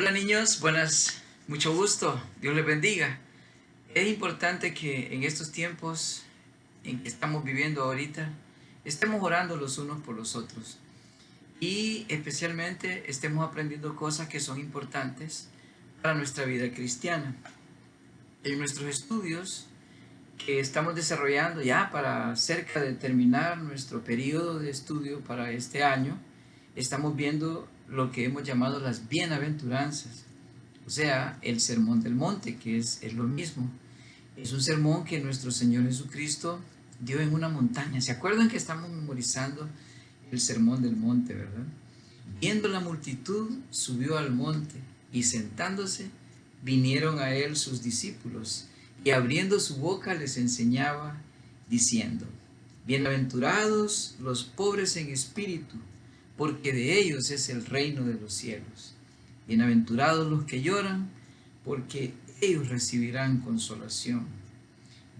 Hola niños, buenas, mucho gusto, Dios les bendiga. Es importante que en estos tiempos en que estamos viviendo ahorita, estemos orando los unos por los otros y especialmente estemos aprendiendo cosas que son importantes para nuestra vida cristiana. En nuestros estudios que estamos desarrollando ya para cerca de terminar nuestro periodo de estudio para este año, estamos viendo lo que hemos llamado las bienaventuranzas. O sea, el sermón del monte, que es lo mismo. Es un sermón que nuestro Señor Jesucristo dio en una montaña. ¿Se acuerdan que estamos memorizando el sermón del monte, verdad? Viendo la multitud, subió al monte y sentándose, vinieron a él sus discípulos y abriendo su boca les enseñaba, diciendo, bienaventurados los pobres en espíritu, porque de ellos es el reino de los cielos. Bienaventurados los que lloran, porque ellos recibirán consolación.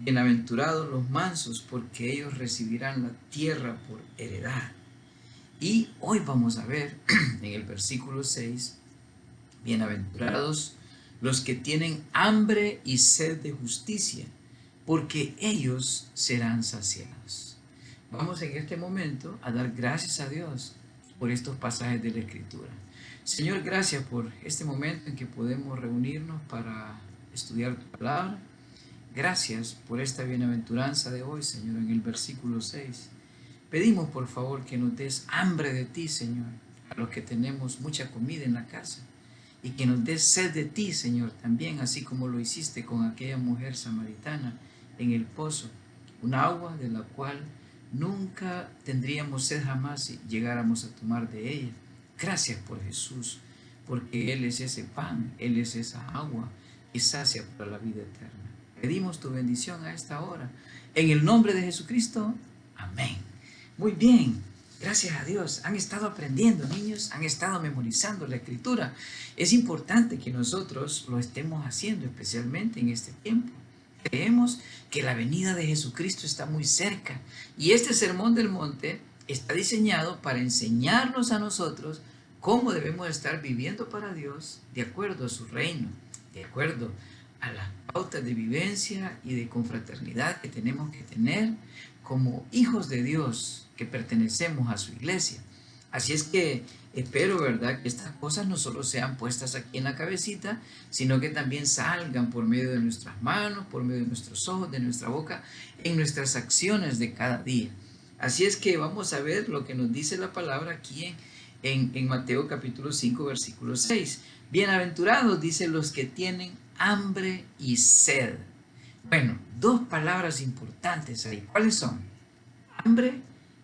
Bienaventurados los mansos, porque ellos recibirán la tierra por heredad. Y hoy vamos a ver en el versículo 6, bienaventurados los que tienen hambre y sed de justicia, porque ellos serán saciados. Vamos en este momento a dar gracias a Dios por estos pasajes de la Escritura. Señor, gracias por este momento en que podemos reunirnos para estudiar tu palabra. Gracias por esta bienaventuranza de hoy, Señor, en el versículo 6. Pedimos, por favor, que nos des hambre de ti, Señor, a los que tenemos mucha comida en la casa, y que nos des sed de ti, Señor, también, así como lo hiciste con aquella mujer samaritana en el pozo, un agua de la cual nunca tendríamos sed jamás si llegáramos a tomar de ella. Gracias por Jesús, porque Él es ese pan, Él es esa agua que sacia para la vida eterna. Pedimos tu bendición a esta hora. En el nombre de Jesucristo, amén. Muy bien, gracias a Dios. Han estado aprendiendo, niños, han estado memorizando la Escritura. Es importante que nosotros lo estemos haciendo, especialmente en este tiempo. Creemos que la venida de Jesucristo está muy cerca y este sermón del monte está diseñado para enseñarnos a nosotros cómo debemos estar viviendo para Dios de acuerdo a su reino, de acuerdo a las pautas de vivencia y de confraternidad que tenemos que tener como hijos de Dios que pertenecemos a su iglesia. Así es que espero, ¿verdad?, que estas cosas no solo sean puestas aquí en la cabecita, sino que también salgan por medio de nuestras manos, por medio de nuestros ojos, de nuestra boca, en nuestras acciones de cada día. Así es que vamos a ver lo que nos dice la palabra aquí en Mateo capítulo 5, versículo 6. Bienaventurados, dice, los que tienen hambre y sed. Bueno, dos palabras importantes ahí. ¿Cuáles son? Hambre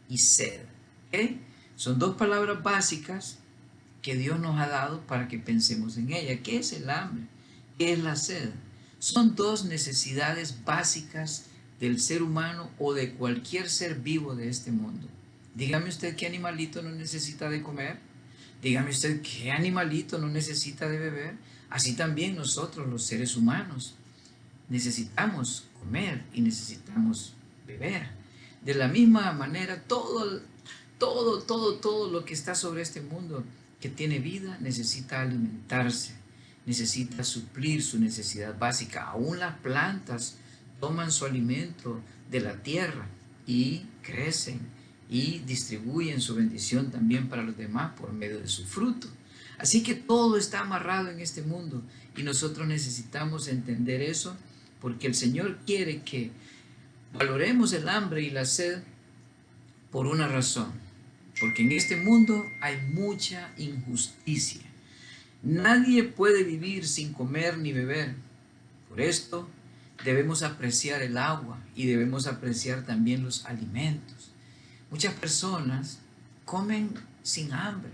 y sed. ¿Ok? Son dos palabras básicas que Dios nos ha dado para que pensemos en ella. ¿Qué es el hambre? ¿Qué es la sed? Son dos necesidades básicas del ser humano o de cualquier ser vivo de este mundo. Dígame usted qué animalito no necesita de comer. Dígame usted qué animalito no necesita de beber. Así también nosotros, los seres humanos, necesitamos comer y necesitamos beber. De la misma manera, todo lo que está sobre este mundo que tiene vida necesita alimentarse, necesita suplir su necesidad básica. Aún las plantas toman su alimento de la tierra y crecen y distribuyen su bendición también para los demás por medio de su fruto. Así que todo está amarrado en este mundo y nosotros necesitamos entender eso porque el Señor quiere que valoremos el hambre y la sed por una razón, porque en este mundo hay mucha injusticia. Nadie puede vivir sin comer ni beber. Por esto debemos apreciar el agua y debemos apreciar también los alimentos. Muchas personas comen sin hambre.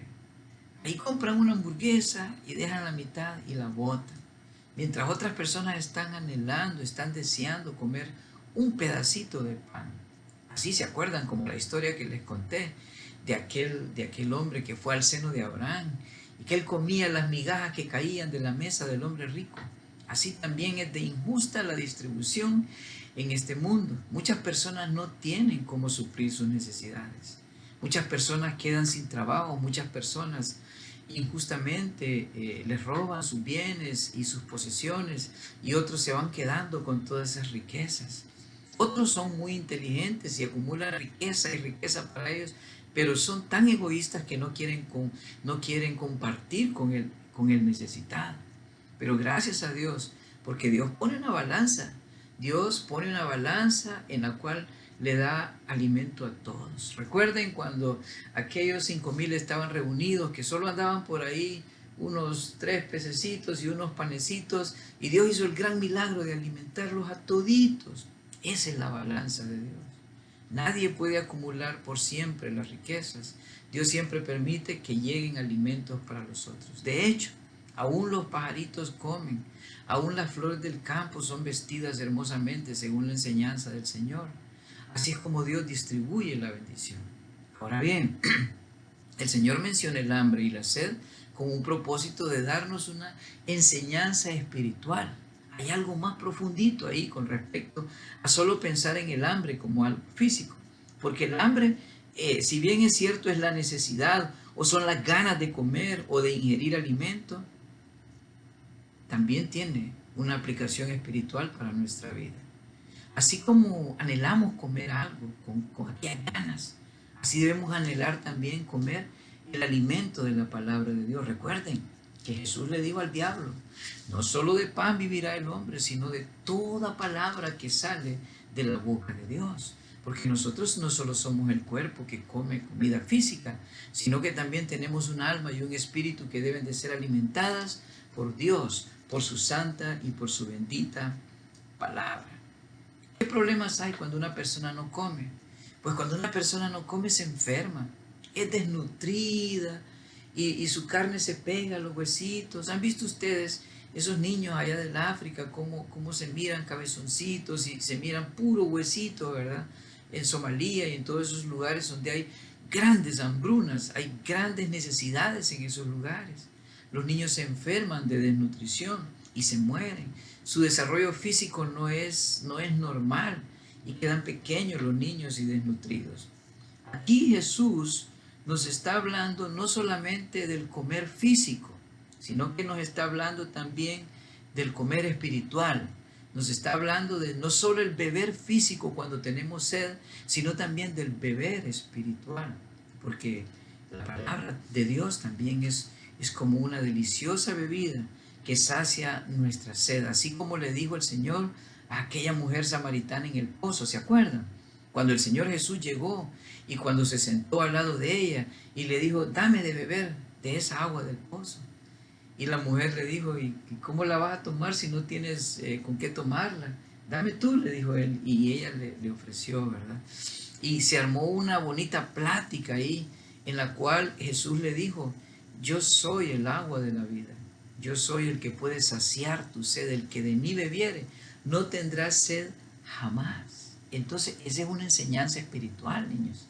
Ahí compran una hamburguesa y dejan la mitad y la botan. Mientras otras personas están anhelando, están deseando comer un pedacito de pan. Así se acuerdan como la historia que les conté de aquel hombre que fue al seno de Abraham y que él comía las migajas que caían de la mesa del hombre rico. Así también es de injusta la distribución en este mundo. Muchas personas no tienen cómo suplir sus necesidades. Muchas personas quedan sin trabajo, muchas personas injustamente les roban sus bienes y sus posesiones, y otros se van quedando con todas esas riquezas. Otros son muy inteligentes y acumulan riqueza y riqueza para ellos, pero son tan egoístas que no quieren compartir con el necesitado. Pero gracias a Dios, porque Dios pone una balanza. Dios pone una balanza en la cual le da alimento a todos. Recuerden cuando aquellos 5,000 estaban reunidos, que solo andaban por ahí unos 3 pececitos y unos panecitos, y Dios hizo el gran milagro de alimentarlos a toditos. Esa es la balanza de Dios. Nadie puede acumular por siempre las riquezas. Dios siempre permite que lleguen alimentos para los otros. De hecho, aún los pajaritos comen, aún las flores del campo son vestidas hermosamente según la enseñanza del Señor. Así es como Dios distribuye la bendición. Ahora bien, el Señor menciona el hambre y la sed con un propósito de darnos una enseñanza espiritual. Hay algo más profundito ahí con respecto a solo pensar en el hambre como algo físico. Porque el hambre, si bien es cierto, es la necesidad o son las ganas de comer o de ingerir alimento, también tiene una aplicación espiritual para nuestra vida. Así como anhelamos comer algo con aquellas ganas, así debemos anhelar también comer el alimento de la palabra de Dios. Recuerden que Jesús le dijo al diablo, no solo de pan vivirá el hombre, sino de toda palabra que sale de la boca de Dios. Porque nosotros no solo somos el cuerpo que come comida física, sino que también tenemos un alma y un espíritu que deben de ser alimentadas por Dios, por su santa y por su bendita palabra. ¿Qué problemas hay cuando una persona no come? Pues cuando una persona no come se enferma, es desnutrida y su carne se pega a los huesitos. ¿Han visto ustedes esos niños allá del África cómo se miran cabezoncitos y se miran puro huesito, ¿verdad? En Somalia y en todos esos lugares donde hay grandes hambrunas, hay grandes necesidades en esos lugares. Los niños se enferman de desnutrición y se mueren. Su desarrollo físico no es normal y quedan pequeños los niños y desnutridos. Aquí Jesús nos está hablando no solamente del comer físico, sino que nos está hablando también del comer espiritual. Nos está hablando de no solo el beber físico cuando tenemos sed, sino también del beber espiritual. Porque la palabra de Dios también es como una deliciosa bebida que sacia nuestra sed, así como le dijo el Señor a aquella mujer samaritana en el pozo, ¿se acuerdan? Cuando el Señor Jesús llegó y cuando se sentó al lado de ella y le dijo, dame de beber de esa agua del pozo. Y la mujer le dijo, ¿y cómo la vas a tomar si no tienes con qué tomarla? Dame tú, le dijo él, y ella le ofreció, ¿verdad? Y se armó una bonita plática ahí, en la cual Jesús le dijo, yo soy el agua de la vida. Yo soy el que puede saciar tu sed, el que de mí bebiere, no tendrá sed jamás. Entonces, esa es una enseñanza espiritual, niños.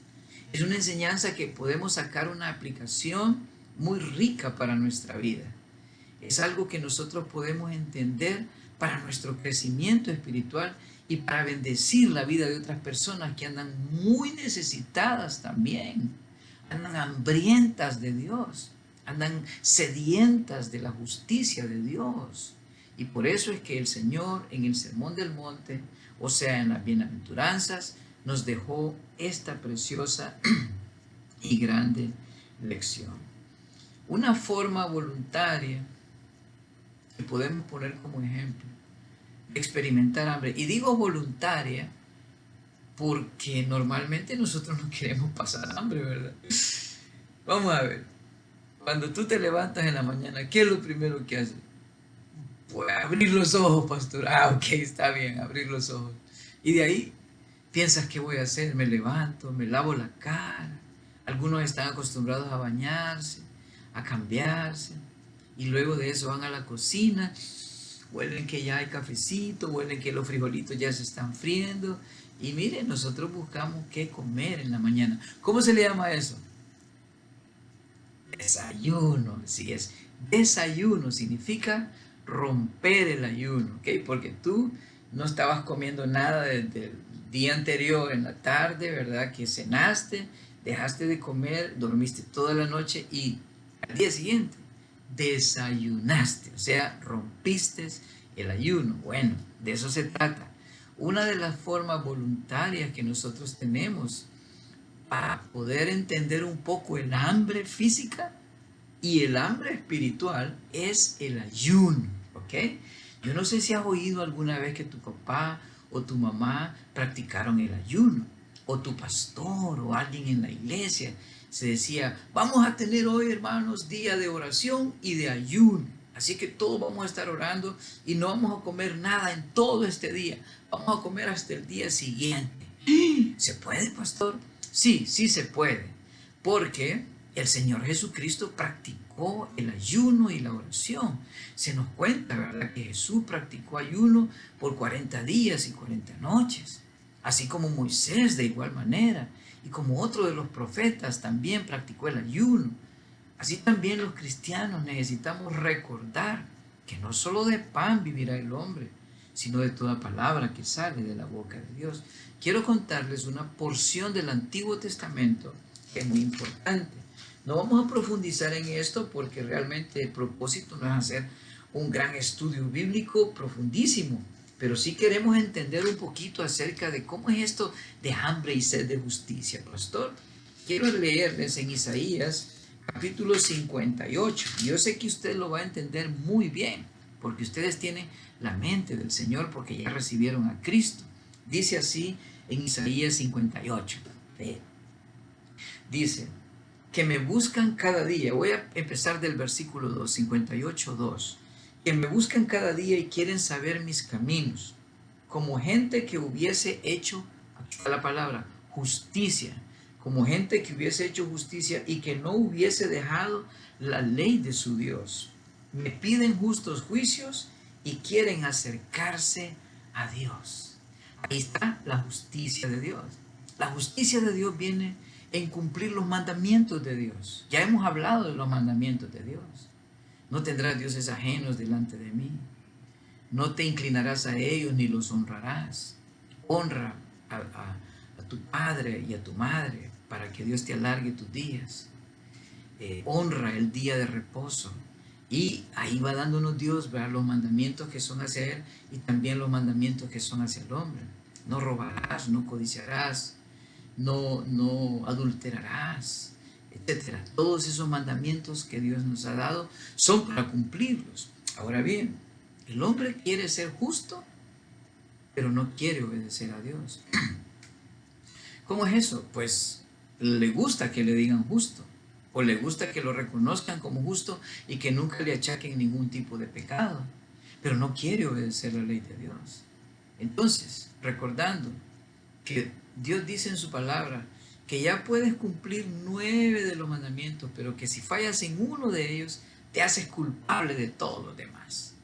Es una enseñanza que podemos sacar una aplicación muy rica para nuestra vida. Es algo que nosotros podemos entender para nuestro crecimiento espiritual y para bendecir la vida de otras personas que andan muy necesitadas también. Andan hambrientas de Dios. Andan sedientas de la justicia de Dios. Y por eso es que el Señor en el Sermón del Monte, o sea, en las bienaventuranzas, nos dejó esta preciosa y grande lección. Una forma voluntaria que podemos poner como ejemplo de experimentar hambre. Y digo voluntaria porque normalmente nosotros no queremos pasar hambre, ¿verdad? Vamos a ver. Cuando tú te levantas en la mañana, ¿qué es lo primero que haces? Pues abrir los ojos, pastor. Ah, ok, está bien, abrir los ojos. Y de ahí piensas, ¿qué voy a hacer? Me levanto, me lavo la cara. Algunos están acostumbrados a bañarse, a cambiarse. Y luego de eso van a la cocina, huelen que ya hay cafecito, huelen que los frijolitos ya se están friendo. Y miren, nosotros buscamos qué comer en la mañana. ¿Cómo se le llama eso? Desayuno, sí es. Desayuno significa romper el ayuno, ¿ok? Porque tú no estabas comiendo nada desde el día anterior en la tarde, ¿verdad? Que cenaste, dejaste de comer, dormiste toda la noche y Al día siguiente, desayunaste, o sea, rompiste el ayuno. Bueno, de eso se trata. Una de las formas voluntarias que nosotros tenemos para poder entender un poco el hambre física y el hambre espiritual es el ayuno, ¿ok? Yo no sé si has oído alguna vez que tu papá o tu mamá practicaron el ayuno, o tu pastor o alguien en la iglesia se decía, vamos a tener hoy, hermanos, día de oración y de ayuno. Así que todos vamos a estar orando y no vamos a comer nada en todo este día. Vamos a comer hasta el día siguiente. ¿Se puede, pastor? Sí, sí se puede. Porque el Señor Jesucristo practicó el ayuno y la oración. Se nos cuenta, ¿verdad?, que Jesús practicó ayuno por 40 días y 40 noches. Así como Moisés de igual manera. Y como otro de los profetas también practicó el ayuno. Así también los cristianos necesitamos recordar que no solo de pan vivirá el hombre, sino de toda palabra que sale de la boca de Dios. Quiero contarles una porción del Antiguo Testamento que es muy importante. No vamos a profundizar en esto porque realmente el propósito no es hacer un gran estudio bíblico profundísimo, pero sí queremos entender un poquito acerca de cómo es esto de hambre y sed de justicia, pastor. Quiero leerles en Isaías capítulo 58. Yo sé que usted lo va a entender muy bien, porque ustedes tienen la mente del Señor, porque ya recibieron a Cristo. Dice así en Isaías 58. Dice, que me buscan cada día. Voy a empezar del versículo 2, 58, 2. Que me buscan cada día y quieren saber mis caminos, como gente que hubiese hecho, aquí está la palabra, justicia, como gente que hubiese hecho justicia y que no hubiese dejado la ley de su Dios. Me piden justos juicios y quieren acercarse a Dios. Ahí está la justicia de Dios. La justicia de Dios viene en cumplir los mandamientos de Dios. Ya hemos hablado de los mandamientos de Dios. No tendrás dioses ajenos delante de mí. No te inclinarás a ellos ni los honrarás. Honra a tu padre y a tu madre para que Dios te alargue tus días. Honra el día de reposo. Y ahí va dándonos Dios, ¿verdad?, los mandamientos que son hacia Él y también los mandamientos que son hacia el hombre. No robarás, no codiciarás, no adulterarás, etcétera. Todos esos mandamientos que Dios nos ha dado son para cumplirlos. Ahora bien, el hombre quiere ser justo, pero no quiere obedecer a Dios. ¿Cómo es eso? Pues le gusta que le digan justo, o le gusta que lo reconozcan como justo y que nunca le achaquen ningún tipo de pecado, pero no quiere obedecer la ley de Dios. Entonces, recordando que Dios dice en su palabra que ya puedes cumplir 9 de los mandamientos, pero que si fallas en uno de ellos, te haces culpable de todos los demás.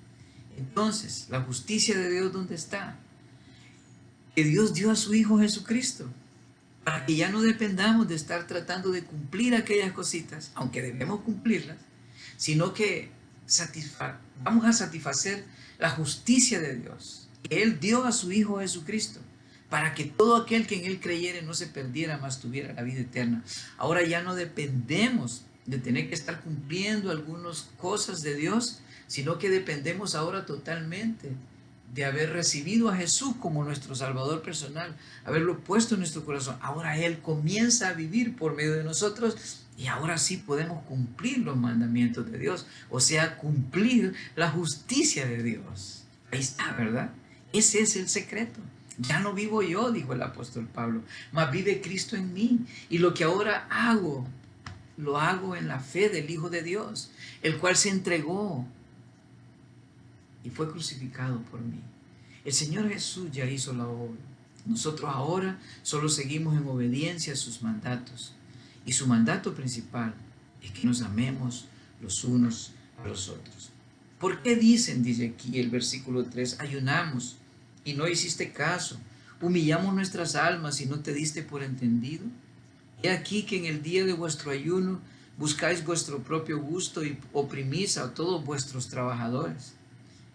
Entonces, la justicia de Dios, ¿dónde está? Que Dios dio a su Hijo Jesucristo, para que ya no dependamos de estar tratando de cumplir aquellas cositas, aunque debemos cumplirlas, sino que vamos a satisfacer la justicia de Dios. Él dio a su Hijo Jesucristo, para que todo aquel que en Él creyere no se perdiera, mas tuviera la vida eterna. Ahora ya no dependemos de tener que estar cumpliendo algunas cosas de Dios, sino que dependemos ahora totalmente de haber recibido a Jesús como nuestro Salvador personal, haberlo puesto en nuestro corazón. Ahora Él comienza a vivir por medio de nosotros y ahora sí podemos cumplir los mandamientos de Dios, o sea, cumplir la justicia de Dios. Ahí está, ¿verdad? Ese es el secreto. Ya no vivo yo, dijo el apóstol Pablo, mas vive Cristo en mí. Y lo que ahora hago, lo hago en la fe del Hijo de Dios, el cual se entregó y fue crucificado por mí. El Señor Jesús ya hizo la obra. Nosotros ahora solo seguimos en obediencia a sus mandatos. Y su mandato principal es que nos amemos los unos a los otros. ¿Por qué dicen, dice aquí el versículo 3, ayunamos y no hiciste caso? Humillamos nuestras almas y no te diste por entendido. He aquí que en el día de vuestro ayuno buscáis vuestro propio gusto y oprimís a todos vuestros trabajadores.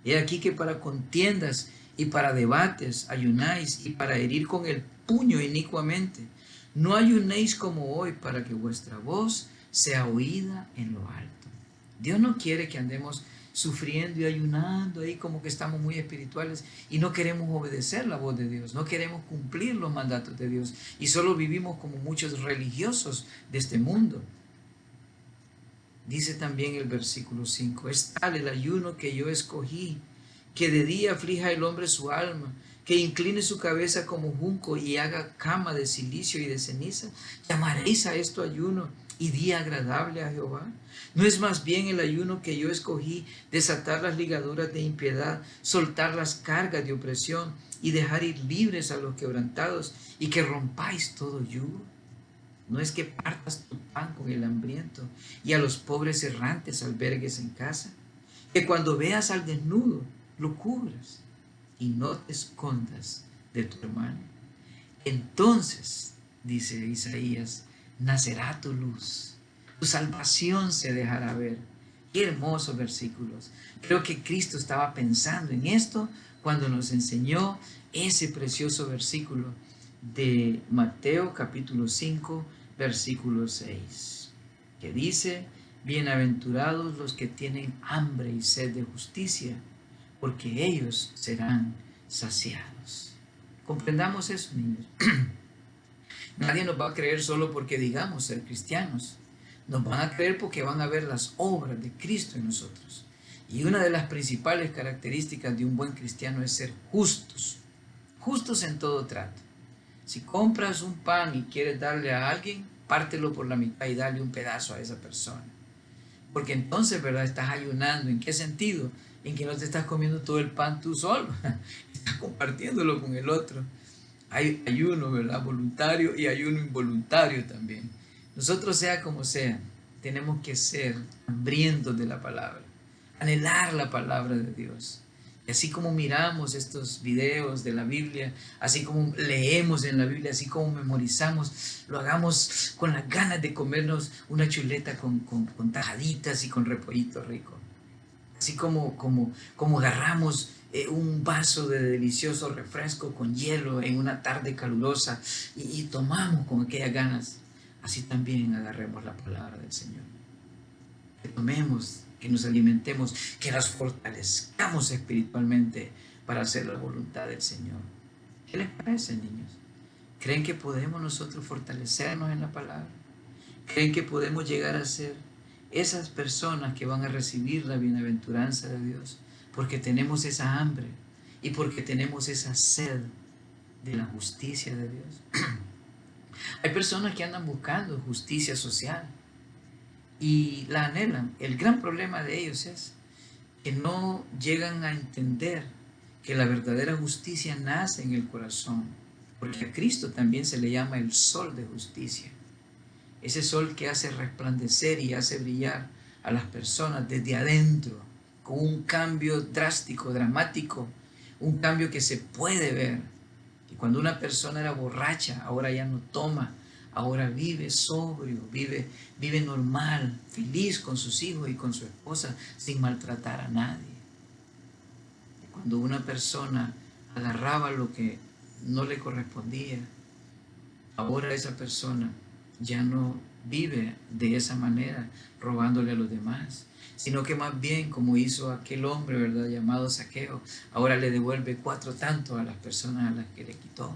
He aquí que para contiendas y para debates ayunáis y para herir con el puño inicuamente. No ayunéis como hoy para que vuestra voz sea oída en lo alto. Dios no quiere que andemos sufriendo y ayunando ahí como que estamos muy espirituales y no queremos obedecer la voz de Dios, no queremos cumplir los mandatos de Dios y solo vivimos como muchos religiosos de este mundo. Dice también el versículo 5, es tal el ayuno que yo escogí, que de día aflija el hombre su alma, que incline su cabeza como junco y haga cama de silicio y de ceniza. ¿Llamaréis a esto ayuno y día agradable a Jehová? ¿No es más bien el ayuno que yo escogí, desatar las ligaduras de impiedad, soltar las cargas de opresión y dejar ir libres a los quebrantados y que rompáis todo yugo? ¿No es que partas tu pan con el hambriento y a los pobres errantes albergues en casa? Que cuando veas al desnudo lo cubras y no te escondas de tu hermano. Entonces, dice Isaías, nacerá tu luz, tu salvación se dejará ver. Qué hermosos versículos. Creo que Cristo estaba pensando en esto cuando nos enseñó ese precioso versículo de Mateo capítulo 5, versículo 6, que dice, bienaventurados los que tienen hambre y sed de justicia, porque ellos serán saciados. Comprendamos eso, niños. Nadie nos va a creer solo porque digamos ser cristianos. Nos van a creer porque van a ver las obras de Cristo en nosotros. Y una de las principales características de un buen cristiano es ser justos. Justos en todo trato. Si compras un pan y quieres darle a alguien, pártelo por la mitad y dale un pedazo a esa persona. Porque entonces, ¿verdad? Estás ayunando. ¿En qué sentido? En que no te estás comiendo todo el pan tú solo. Estás compartiéndolo con el otro. Hay ayuno, ¿verdad? Voluntario y ayuno involuntario también. Nosotros, sea como sea, tenemos que ser hambrientos de la palabra. Anhelar la palabra de Dios. Y así como miramos estos videos de la Biblia, así como leemos en la Biblia, así como memorizamos, lo hagamos con las ganas de comernos una chuleta con tajaditas y con repollito rico. Así como agarramos un vaso de delicioso refresco con hielo en una tarde calurosa y tomamos con aquellas ganas, así también agarremos la palabra del Señor. Que tomemos, que nos alimentemos, que nos fortalezcamos espiritualmente para hacer la voluntad del Señor. ¿Qué les parece, niños? ¿Creen que podemos nosotros fortalecernos en la palabra? ¿Creen que podemos llegar a ser esas personas que van a recibir la bienaventuranza de Dios? Porque tenemos esa hambre y porque tenemos esa sed de la justicia de Dios. Hay personas que andan buscando justicia social y la anhelan. El gran problema de ellos es que no llegan a entender que la verdadera justicia nace en el corazón, porque a Cristo también se le llama el sol de justicia. Ese sol que hace resplandecer y hace brillar a las personas desde adentro, con un cambio drástico, dramático, un cambio que se puede ver. Y cuando una persona era borracha, ahora ya no toma, ahora vive sobrio, vive normal, feliz con sus hijos y con su esposa, sin maltratar a nadie. Y cuando una persona agarraba lo que no le correspondía, ahora esa persona ya no vive de esa manera, robándole a los demás, sino que más bien, como hizo aquel hombre, ¿verdad?, llamado Zaqueo, ahora le devuelve 4 tantos a las personas a las que le quitó.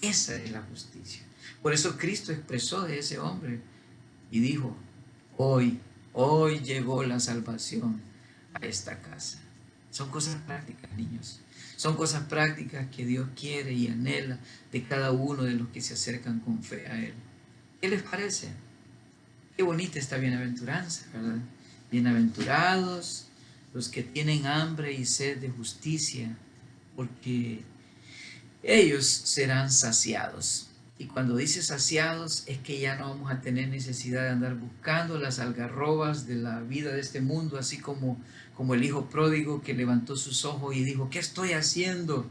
Esa es la justicia. Por eso Cristo expresó de ese hombre y dijo, hoy llegó la salvación a esta casa. Son cosas prácticas, niños. Son cosas prácticas que Dios quiere y anhela de cada uno de los que se acercan con fe a Él. ¿Qué les parece? Qué bonita esta bienaventuranza, ¿verdad? Bienaventurados los que tienen hambre y sed de justicia, porque ellos serán saciados. Y cuando dice saciados es que ya no vamos a tener necesidad de andar buscando las algarrobas de la vida de este mundo, así como el hijo pródigo que levantó sus ojos y dijo, ¿qué estoy haciendo?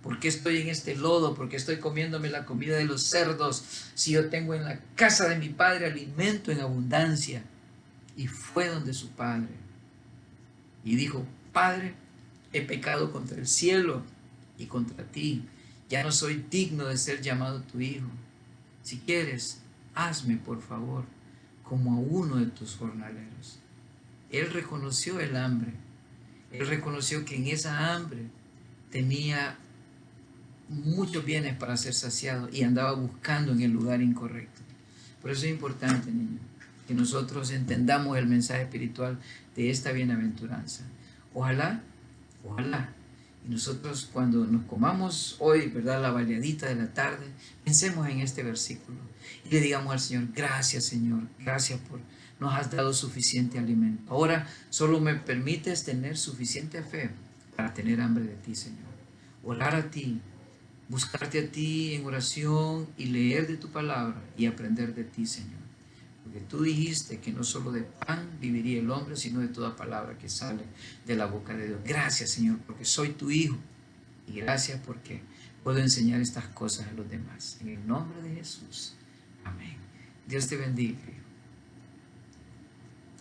¿Por qué estoy en este lodo? ¿Por qué estoy comiéndome la comida de los cerdos? Si yo tengo en la casa de mi padre alimento en abundancia. Y fue donde su padre y dijo, Padre, he pecado contra el cielo y contra ti. Ya no soy digno de ser llamado tu hijo. Si quieres, hazme por favor como a uno de tus jornaleros. Él reconoció el hambre. Él reconoció que en esa hambre tenía muchos bienes para ser saciado y andaba buscando en el lugar incorrecto. Por eso es importante, niños, que nosotros entendamos el mensaje espiritual de esta bienaventuranza. Ojalá, y nosotros cuando nos comamos hoy, ¿verdad?, la baleadita de la tarde, pensemos en este versículo y le digamos al Señor: gracias, Señor, gracias por nos has dado suficiente alimento. Ahora solo me permites tener suficiente fe para tener hambre de ti, Señor. Orar a ti, buscarte a ti en oración y leer de tu palabra y aprender de ti, Señor. Porque tú dijiste que no solo de pan viviría el hombre, sino de toda palabra que sale de la boca de Dios. Gracias, Señor, porque soy tu hijo. Y gracias porque puedo enseñar estas cosas a los demás. En el nombre de Jesús. Amén. Dios te bendiga.